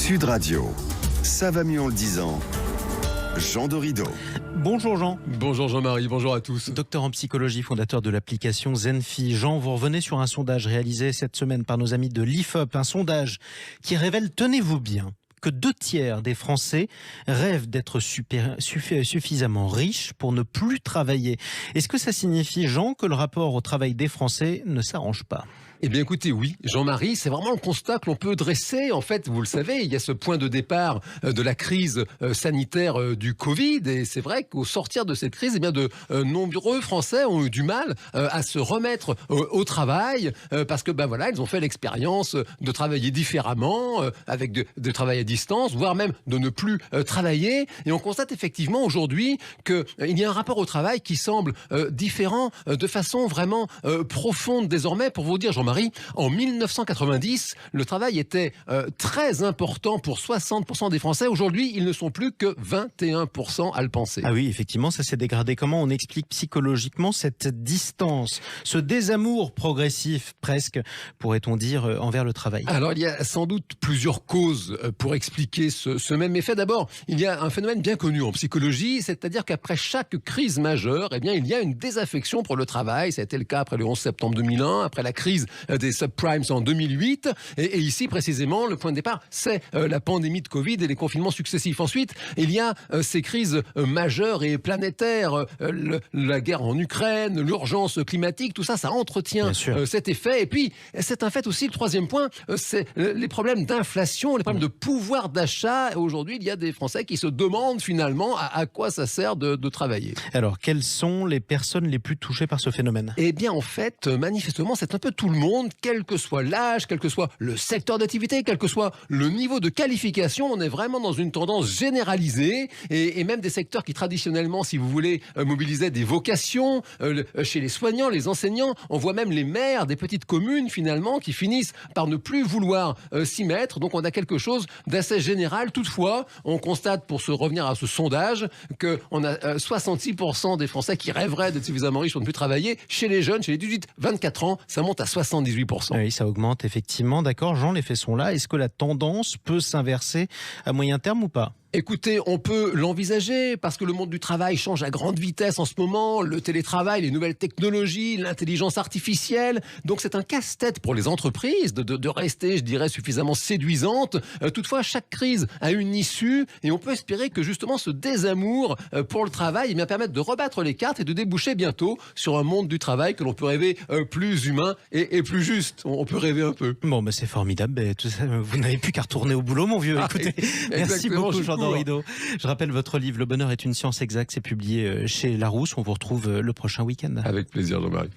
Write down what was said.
Sud Radio, ça va mieux en le disant. Jean Dorido. Bonjour Jean. Bonjour Jean-Marie, bonjour à tous. Docteur en psychologie, fondateur de l'application Zenfi. Jean, vous revenez sur un sondage réalisé cette semaine par nos amis de l'IFOP. Un sondage qui révèle, tenez-vous bien, que 2/3 des Français rêvent d'être suffisamment riches pour ne plus travailler. Est-ce que ça signifie, Jean, que le rapport au travail des Français ne s'arrange pas ? Eh bien écoutez, oui, Jean-Marie, c'est vraiment le constat que l'on peut dresser. En fait, vous le savez, il y a ce point de départ de la crise sanitaire du Covid. Et c'est vrai qu'au sortir de cette crise, eh bien de nombreux Français ont eu du mal à se remettre au travail parce que voilà, ils ont fait l'expérience de travailler différemment, avec de travail à distance, voire même de ne plus travailler. Et on constate effectivement aujourd'hui qu'il y a un rapport au travail qui semble différent de façon vraiment profonde désormais. Pour vous dire, Jean-Marie, en 1990, le travail était très important pour 60% des Français. Aujourd'hui, ils ne sont plus que 21% à le penser. Ah oui, effectivement, ça s'est dégradé. Comment on explique psychologiquement cette distance, ce désamour progressif presque, pourrait-on dire, envers le travail ? Alors, il y a sans doute plusieurs causes pour expliquer ce même effet. D'abord, il y a un phénomène bien connu en psychologie, c'est-à-dire qu'après chaque crise majeure, eh bien, il y a une désaffection pour le travail. Ça a été le cas après le 11 septembre 2001, après la crise des subprimes en 2008. Et ici, précisément, le point de départ, c'est la pandémie de Covid et les confinements successifs. Ensuite, il y a ces crises majeures et planétaires, la guerre en Ukraine, l'urgence climatique, tout ça, ça entretient cet effet. Et puis, c'est un fait aussi, le troisième point, c'est les problèmes d'inflation, les problèmes de pouvoir d'achat. Aujourd'hui, il y a des Français qui se demandent finalement à quoi ça sert de travailler. Alors, quelles sont les personnes les plus touchées par ce phénomène ? Eh bien, en fait, manifestement, c'est un peu tout le monde, quel que soit l'âge, quel que soit le secteur d'activité, quel que soit le niveau de qualification. On est vraiment dans une tendance généralisée et même des secteurs qui traditionnellement, si vous voulez, mobilisaient des vocations chez les soignants, les enseignants. On voit même les maires des petites communes finalement qui finissent par ne plus vouloir s'y mettre. Donc on a quelque chose d'assez général. Toutefois, on constate, pour se revenir à ce sondage, qu'on a 66% des Français qui rêveraient d'être suffisamment riches pour ne plus travailler. Chez les jeunes, chez les 18-24 ans, ça monte à 78%. Oui, ça augmente effectivement. D'accord, Jean, les faits sont là. Est-ce que la tendance peut s'inverser à moyen terme ou pas ? Écoutez, on peut l'envisager parce que le monde du travail change à grande vitesse en ce moment. Le télétravail, les nouvelles technologies, l'intelligence artificielle. Donc c'est un casse-tête pour les entreprises de rester, je dirais, suffisamment séduisantes. Toutefois, chaque crise a une issue et on peut espérer que justement ce désamour pour le travail permette de rebattre les cartes et de déboucher bientôt sur un monde du travail que l'on peut rêver plus humain et plus juste. On peut rêver un peu. Bon, c'est formidable. Tout ça, vous n'avez plus qu'à retourner au boulot, mon vieux. Écoutez, merci beaucoup, Jean Dorido. Je rappelle votre livre « Le bonheur est une science exacte », c'est publié chez Larousse. On vous retrouve le prochain week-end. Avec plaisir, Jean-Marie.